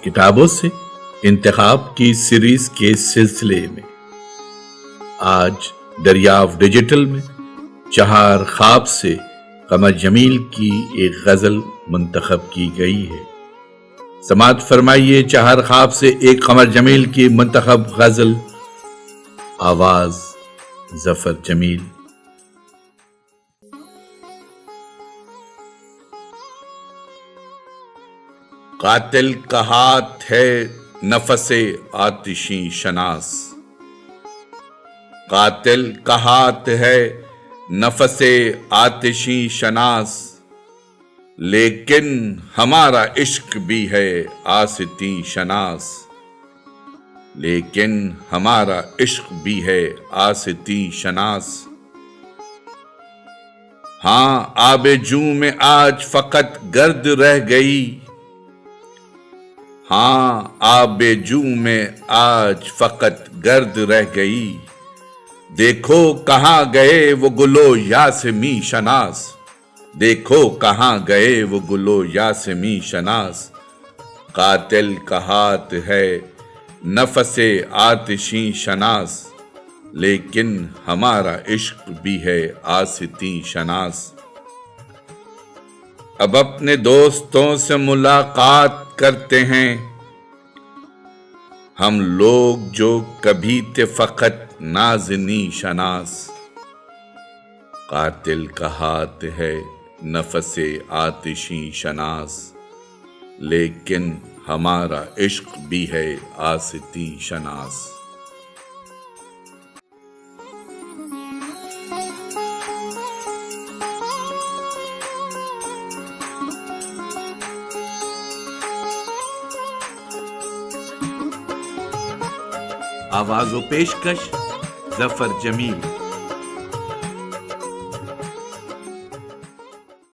کتابوں سے انتخاب کی سیریز کے سلسلے میں آج دریافت ڈیجیٹل میں چہار خواب سے قمر جمیل کی ایک غزل منتخب کی گئی ہے۔ سماعت فرمائیے چہار خواب سے ایک قمر جمیل کی منتخب غزل، آواز ظفر جمیل۔ قاتل کا ہاتھ ہے نفس آتشیں شناس، قاتل کا ہاتھ ہے نفس آتشیں شناس، لیکن ہمارا عشق بھی ہے آستیں شناس، لیکن ہمارا عشق بھی ہے آستیں شناس۔ ہاں آب جوں میں آج فقط گرد رہ گئی، ہاں آب جوں میں آج فقط گرد رہ گئی، دیکھو کہاں گئے وہ گلو یاسمیں شناس، دیکھو کہاں گئے وہ گلو یاسمیں شناس۔ قاتل کا ہاتھ ہے نفس آتشیں شناس، لیکن ہمارا عشق بھی ہے آستیں شناس۔ اب اپنے دوستوں سے ملاقات کرتے ہیں ہم لوگ جو کبھی تھے فقط نازنیں شناس، قاتل کا ہاتھ ہے نفس آتشیں شناس، لیکن ہمارا عشق بھی ہے آستیں شناس۔ آواز و پیشکش ظفر جمیل۔